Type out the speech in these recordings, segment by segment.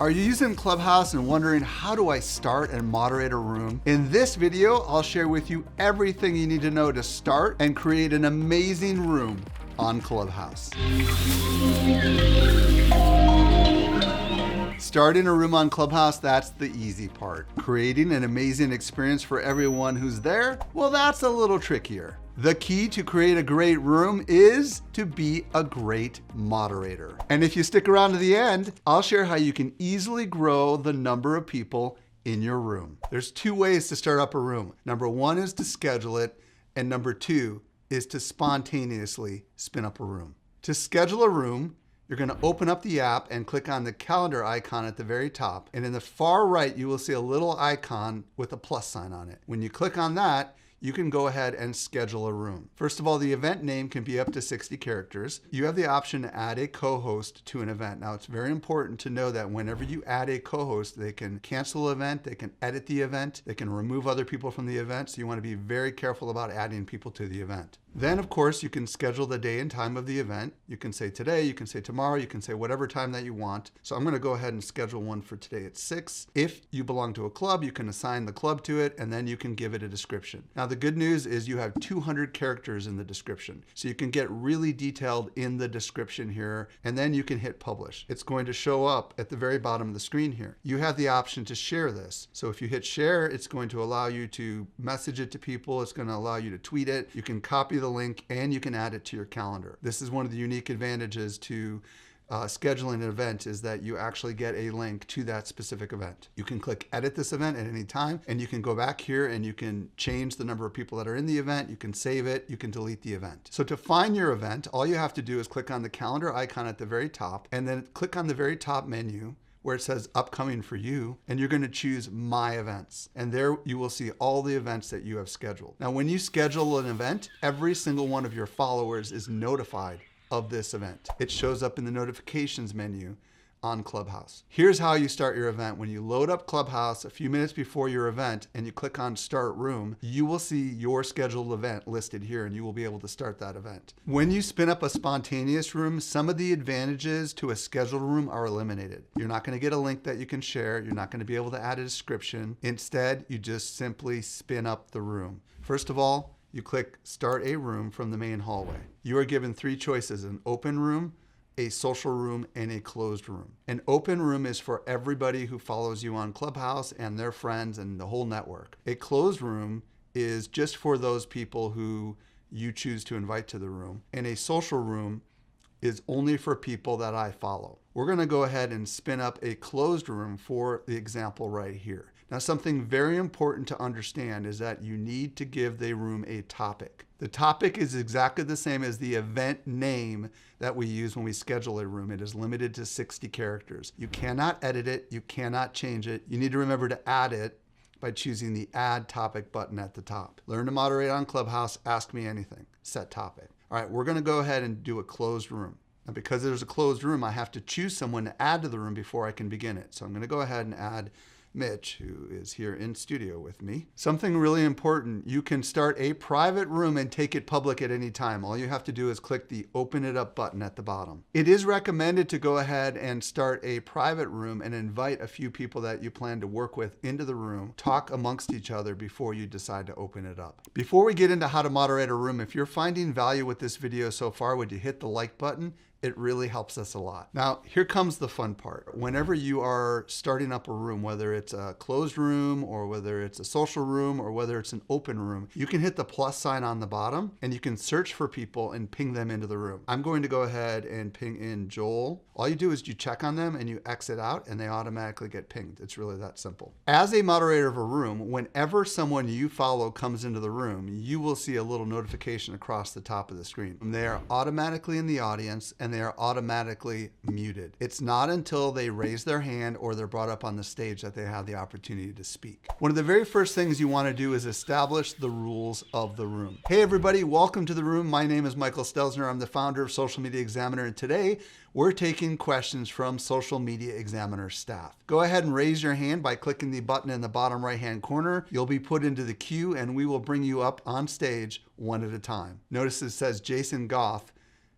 Are you using Clubhouse and wondering how do I start and moderate a room? In this video, I'll share with you everything you need to know to start and create an amazing room on Clubhouse. Starting a room on Clubhouse, that's the easy part. Creating an amazing experience for everyone who's there, well, that's a little trickier. The key to create a great room is to be a great moderator. And if you stick around to the end, I'll share how you can easily grow the number of people in your room. There's two ways to start up a room. Number one is to schedule it, and number two is to spontaneously spin up a room. To schedule a room, you're going to open up the app and click on the calendar icon at the very top. And in the far right, you will see a little icon with a plus sign on it. When you click on that, you can go ahead and schedule a room. First of all, the event name can be up to 60 characters. You have the option to add a co-host to an event. Now, it's very important to know that whenever you add a co-host, they can cancel an event, they can edit the event, they can remove other people from the event. So you want to be very careful about adding people to the event. Then, of course, you can schedule the day and time of the event. You can say today, you can say tomorrow, you can say whatever time that you want. So I'm going to go ahead and schedule one for today at 6. If you belong to a club, you can assign the club to it, and then you can give it a description. Now, the good news is you have 200 characters in the description. So you can get really detailed in the description here, and then you can hit publish. It's going to show up at the very bottom of the screen here. You have the option to share this. So if you hit share, it's going to allow you to message it to people. It's going to allow you to tweet it. You can copy the link and you can add it to your calendar. This is one of the unique advantages to scheduling an event, is that you actually get a link to that specific event. You can click edit this event at any time, and you can go back here and you can change the number of people that are in the event. You can save it, you can delete the event. So to find your event, all you have to do is click on the calendar icon at the very top, and then click on the very top menu where it says upcoming for you, and you're going to choose my events. And there you will see all the events that you have scheduled. Now, when you schedule an event, every single one of your followers is notified of this event. It shows up in the notifications menu on Clubhouse. Here's how you start your event. When you load up Clubhouse a few minutes before your event and you click on Start Room, you will see your scheduled event listed here, and you will be able to start that event. When you spin up a spontaneous room, some of the advantages to a scheduled room are eliminated. You're not going to get a link that you can share. You're not going to be able to add a description. Instead, you just simply spin up the room. First of all, you click Start a Room from the main hallway. You are given 3 choices: an open room, a social room, and a closed room. An open room is for everybody who follows you on Clubhouse and their friends and the whole network. A closed room is just for those people who you choose to invite to the room. And a social room is only for people that I follow. We're going to go ahead and spin up a closed room for the example right here. Now, something very important to understand is that you need to give the room a topic. The topic is exactly the same as the event name that we use when we schedule a room. It is limited to 60 characters. You cannot edit it. You cannot change it. You need to remember to add it by choosing the Add Topic button at the top. Learn to moderate on Clubhouse. Ask me anything. Set topic. All right, we're going to go ahead and do a closed room. Now, because there's a closed room, I have to choose someone to add to the room before I can begin it. So I'm going to go ahead and add Mitch, who is here in studio with me. Something really important: you can start a private room and take it public at any time. All you have to do is click the Open It Up button at the bottom. It is recommended to go ahead and start a private room and invite a few people that you plan to work with into the room. Talk amongst each other before you decide to open it up. Before we get into how to moderate a room, if you're finding value with this video so far, would you hit the like button? It really helps us a lot. Now, here comes the fun part. Whenever you are starting up a room, whether it's a closed room or whether it's a social room or whether it's an open room, you can hit the plus sign on the bottom and you can search for people and ping them into the room. I'm going to go ahead and ping in Joel. All you do is you check on them and you exit out and they automatically get pinged. It's really that simple. As a moderator of a room, whenever someone you follow comes into the room, you will see a little notification across the top of the screen. They are automatically in the audience and they are automatically muted. It's not until they raise their hand or they're brought up on the stage that they have the opportunity to speak. One of the very first things you want to do is establish the rules of the room. Hey everybody, welcome to the room. My name is Michael Stelzner. I'm the founder of Social Media Examiner, and today we're taking questions from Social Media Examiner staff. Go ahead and raise your hand by clicking the button in the bottom right-hand corner. You'll be put into the queue and we will bring you up on stage one at a time. Notice it says Jason Goff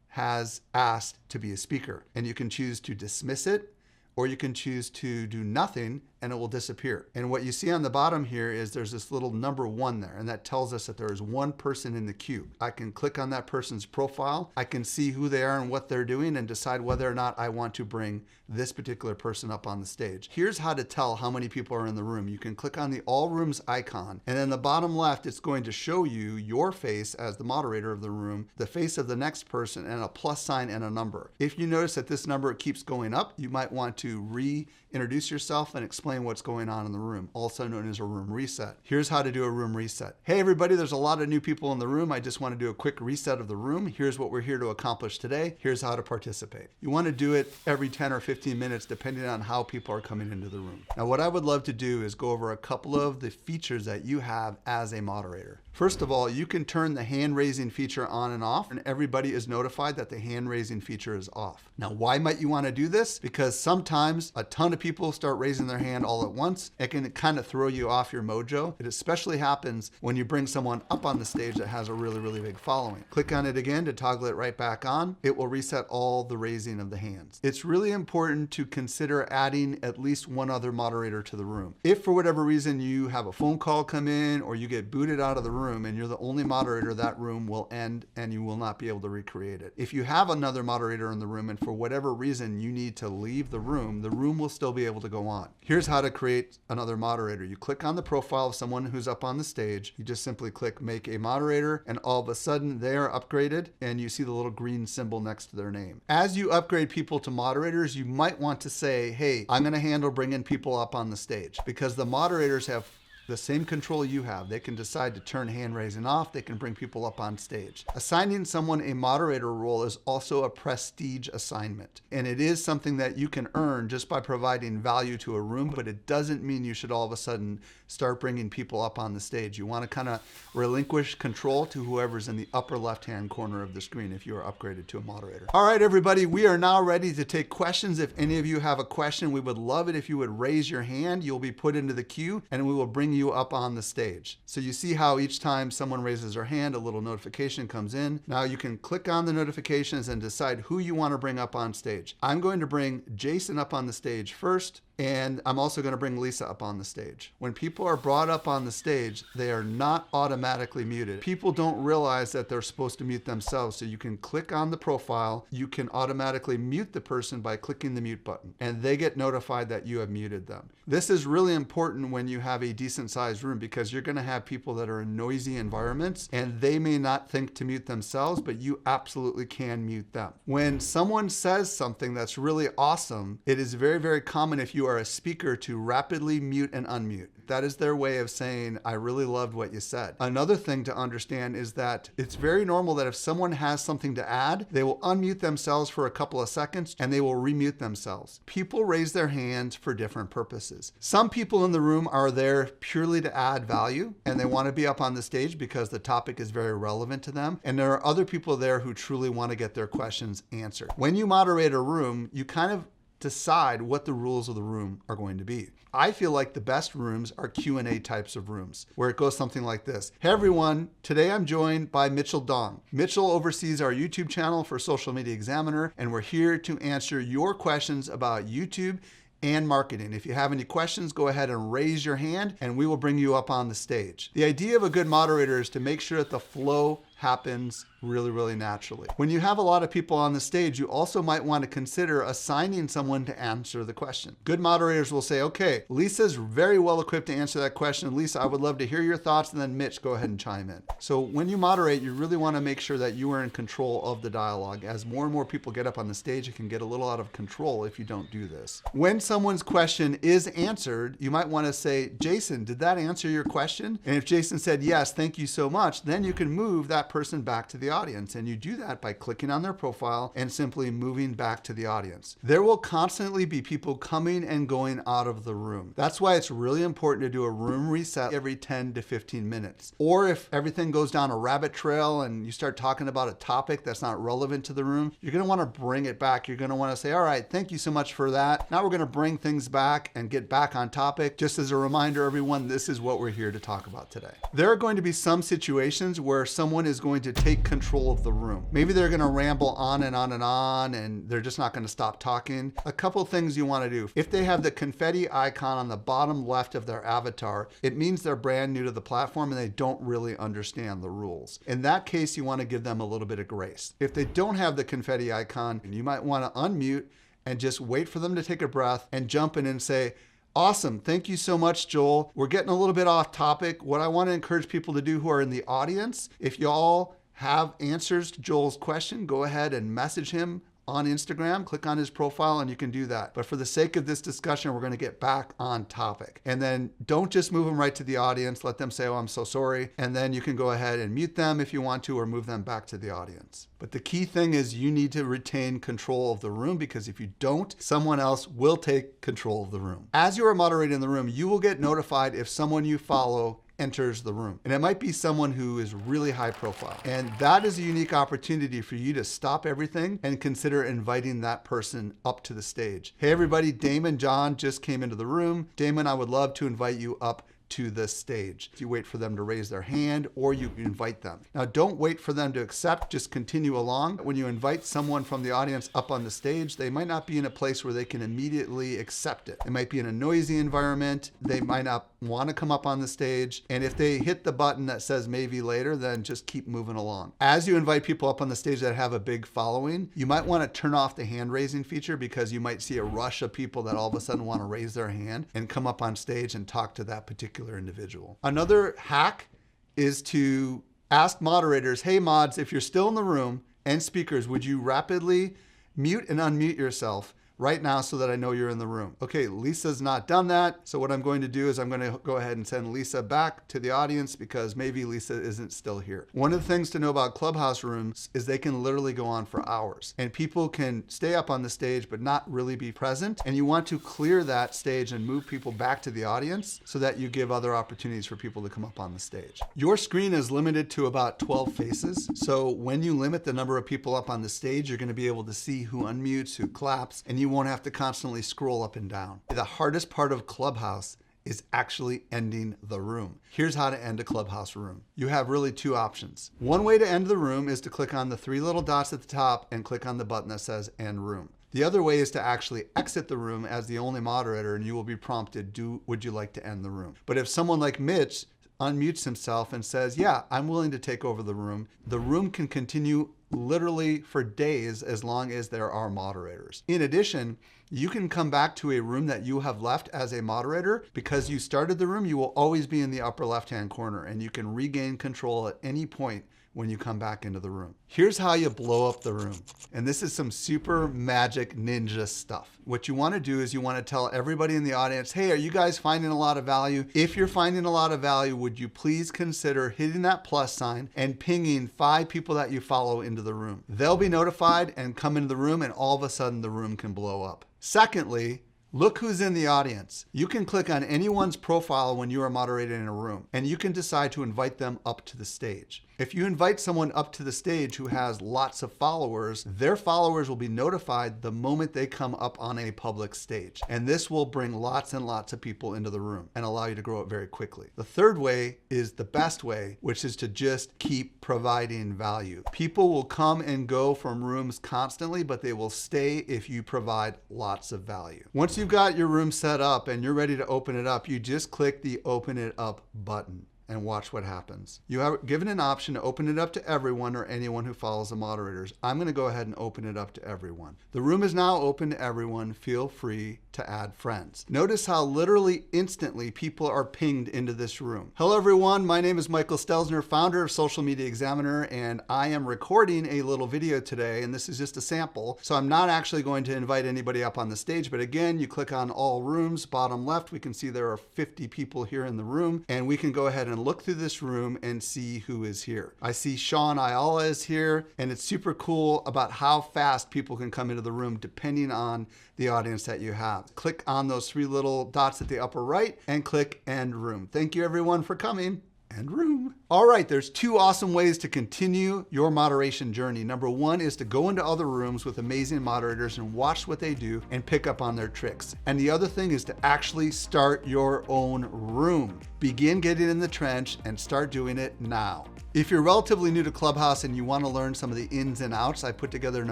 has asked to be a speaker, and you can choose to dismiss it or you can choose to do nothing and it will disappear. And what you see on the bottom here is there's this little number 1 there, and that tells us that there is one person in the queue. I can click on that person's profile. I can see who they are and what they're doing and decide whether or not I want to bring this particular person up on the stage. Here's how to tell how many people are in the room. You can click on the All Rooms icon, and in the bottom left, it's going to show you your face as the moderator of the room, the face of the next person, and a plus sign and a number. If you notice that this number keeps going up, you might want to reintroduce yourself and explain what's going on in the room, also known as a room reset. Here's how to do a room reset. Hey everybody, there's a lot of new people in the room. I just want to do a quick reset of the room. Here's what we're here to accomplish today. Here's how to participate. You want to do it every 10 or 15 minutes depending on how people are coming into the room. Now what I would love to do is go over a couple of the features that you have as a moderator. First of all, you can turn the hand raising feature on and off, and everybody is notified that the hand raising feature is off. Now, why might you want to do this? Because sometimes a ton of people start raising their hand all at once. It can kind of throw you off your mojo. It especially happens when you bring someone up on the stage that has a really, really big following. Click on it again to toggle it right back on. It will reset all the raising of the hands. It's really important to consider adding at least one other moderator to the room. If for whatever reason you have a phone call come in or you get booted out of the room and you're the only moderator, that room will end and you will not be able to recreate it. If you have another moderator in the room and for whatever reason you need to leave the room will still be able to go on. Here's how to create another moderator. You click on the profile of someone who's up on the stage. You just simply click make a moderator and all of a sudden they are upgraded and you see the little green symbol next to their name. As you upgrade people to moderators, you might want to say, hey, I'm going to handle bringing people up on the stage, because the moderators have the same control you have. They can decide to turn hand raising off. They can bring people up on stage. Assigning someone a moderator role is also a prestige assignment. And it is something that you can earn just by providing value to a room, but it doesn't mean you should all of a sudden start bringing people up on the stage. You want to kind of relinquish control to whoever's in the upper left-hand corner of the screen if you are upgraded to a moderator. All right, everybody, we are now ready to take questions. If any of you have a question, we would love it if you would raise your hand. You'll be put into the queue and we will bring you up on the stage. So you see how each time someone raises their hand, a little notification comes in. Now you can click on the notifications and decide who you want to bring up on stage. I'm going to bring Jason up on the stage first. And I'm also going to bring Lisa up on the stage. When people are brought up on the stage, they are not automatically muted. People don't realize that they're supposed to mute themselves. So you can click on the profile. You can automatically mute the person by clicking the mute button, and they get notified that you have muted them. This is really important when you have a decent sized room, because you're going to have people that are in noisy environments and they may not think to mute themselves, but you absolutely can mute them. When someone says something that's really awesome, it is very, very common if you are a speaker to rapidly mute and unmute. That is their way of saying, I really loved what you said. Another thing to understand is that it's very normal that if someone has something to add, they will unmute themselves for a couple of seconds and they will remute themselves. People raise their hands for different purposes. Some people in the room are there purely to add value and they want to be up on the stage because the topic is very relevant to them. And there are other people there who truly want to get their questions answered. When you moderate a room, you kind of decide what the rules of the room are going to be. I feel like the best rooms are Q&A types of rooms, where it goes something like this. Hey everyone, today I'm joined by Mitchell Dong. Mitchell oversees our YouTube channel for Social Media Examiner, and we're here to answer your questions about YouTube and marketing. If you have any questions, go ahead and raise your hand and we will bring you up on the stage. The idea of a good moderator is to make sure that the flow happens really, really naturally. When you have a lot of people on the stage, you also might want to consider assigning someone to answer the question. Good moderators will say, okay, Lisa's very well equipped to answer that question. Lisa, I would love to hear your thoughts, and then Mitch, go ahead and chime in. So when you moderate, you really want to make sure that you are in control of the dialogue. As more and more people get up on the stage, it can get a little out of control if you don't do this. When someone's question is answered, you might want to say, Jason, did that answer your question? And if Jason said, yes, thank you so much, then you can move that person back to the audience. And you do that by clicking on their profile and simply moving back to the audience. There will constantly be people coming and going out of the room. That's why it's really important to do a room reset every 10 to 15 minutes. Or if everything goes down a rabbit trail and you start talking about a topic that's not relevant to the room, you're going to want to bring it back. You're going to want to say, all right, thank you so much for that. Now we're going to bring things back and get back on topic. Just as a reminder, everyone, this is what we're here to talk about today. There are going to be some situations where someone is going to take control of the room. Maybe they're going to ramble on and on and on, and they're just not going to stop talking. A couple things you want to do. If they have the confetti icon on the bottom left of their avatar, it means they're brand new to the platform and they don't really understand the rules. In that case, you want to give them a little bit of grace. If they don't have the confetti icon, you might want to unmute and just wait for them to take a breath and jump in and say, awesome. Thank you so much, Joel. We're getting a little bit off topic. What I want to encourage people to do who are in the audience, if y'all have answers to Joel's question, go ahead and message him on Instagram, click on his profile, and you can do that. But for the sake of this discussion, we're going to get back on topic. And then don't just move them right to the audience. Let them say, oh, I'm so sorry. And then you can go ahead and mute them if you want to, or move them back to the audience. But the key thing is you need to retain control of the room, because if you don't, someone else will take control of the room. As you are moderating the room, you will get notified if someone you follow enters the room. And it might be someone who is really high profile. And that is a unique opportunity for you to stop everything and consider inviting that person up to the stage. Hey everybody, Damon John just came into the room. Damon, I would love to invite you up to the stage. You wait for them to raise their hand, or you invite them. Now, don't wait for them to accept, just continue along. When you invite someone from the audience up on the stage, they might not be in a place where they can immediately accept it. They might be in a noisy environment. They might not want to come up on the stage. And if they hit the button that says maybe later, then just keep moving along. As you invite people up on the stage that have a big following, you might want to turn off the hand raising feature, because you might see a rush of people that all of a sudden want to raise their hand and come up on stage and talk to that particular individual. Another hack is to ask moderators, hey mods, if you're still in the room, and speakers, would you rapidly mute and unmute yourself right now so that I know you're in the room? Okay, Lisa's not done that. So what I'm going to do is I'm going to go ahead and send Lisa back to the audience, because maybe Lisa isn't still here. One of the things to know about Clubhouse Rooms is they can literally go on for hours, and people can stay up on the stage but not really be present. And you want to clear that stage and move people back to the audience so that you give other opportunities for people to come up on the stage. Your screen is limited to about 12 faces. So when you limit the number of people up on the stage, you're going to be able to see who unmutes, who claps, and you won't have to constantly scroll up and down. The hardest part of Clubhouse is actually ending the room. Here's how to end a Clubhouse room. You have really two options. One way to end the room is to click on the three little dots at the top and click on the button that says end room. The other way is to actually exit the room as the only moderator, and you will be prompted, would you like to end the room? But if someone like Mitch unmutes himself and says, yeah, I'm willing to take over the room can continue literally for days as long as there are moderators. In addition, you can come back to a room that you have left as a moderator. Because you started the room, you will always be in the upper left-hand corner, and you can regain control at any point when you come back into the room. Here's how you blow up the room. And this is some super magic ninja stuff. What you want to do is you want to tell everybody in the audience, hey, are you guys finding a lot of value? If you're finding a lot of value, would you please consider hitting that plus sign and pinging 5 people that you follow into the room? They'll be notified and come into the room, and all of a sudden the room can blow up. Secondly, look who's in the audience. You can click on anyone's profile when you are moderating in a room, and you can decide to invite them up to the stage. If you invite someone up to the stage who has lots of followers, their followers will be notified the moment they come up on a public stage. And this will bring lots and lots of people into the room and allow you to grow it very quickly. The third way is the best way, which is to just keep providing value. People will come and go from rooms constantly, but they will stay if you provide lots of value. Once you've got your room set up and you're ready to open it up, you just click the open it up button and watch what happens. You have given an option to open it up to everyone or anyone who follows the moderators. I'm going to go ahead and open it up to everyone. The room is now open to everyone. Feel free to add friends. Notice how literally instantly people are pinged into this room. Hello everyone, my name is Michael Stelzner, founder of Social Media Examiner, and I am recording a little video today, and this is just a sample. So I'm not actually going to invite anybody up on the stage, but again, you click on all rooms, bottom left, we can see there are 50 people here in the room, and we can go ahead and look through this room and see who is here. I see Sean Ayala is here, and it's super cool about how fast people can come into the room depending on the audience that you have. Click on those 3 little dots at the upper right and click end room. Thank you everyone for coming, and room. All right, there's two awesome ways to continue your moderation journey. Number one is to go into other rooms with amazing moderators and watch what they do and pick up on their tricks. And the other thing is to actually start your own room. Begin getting in the trench and start doing it now. If you're relatively new to Clubhouse and you want to learn some of the ins and outs, I put together an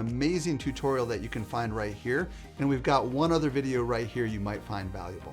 amazing tutorial that you can find right here. And we've got one other video right here you might find valuable.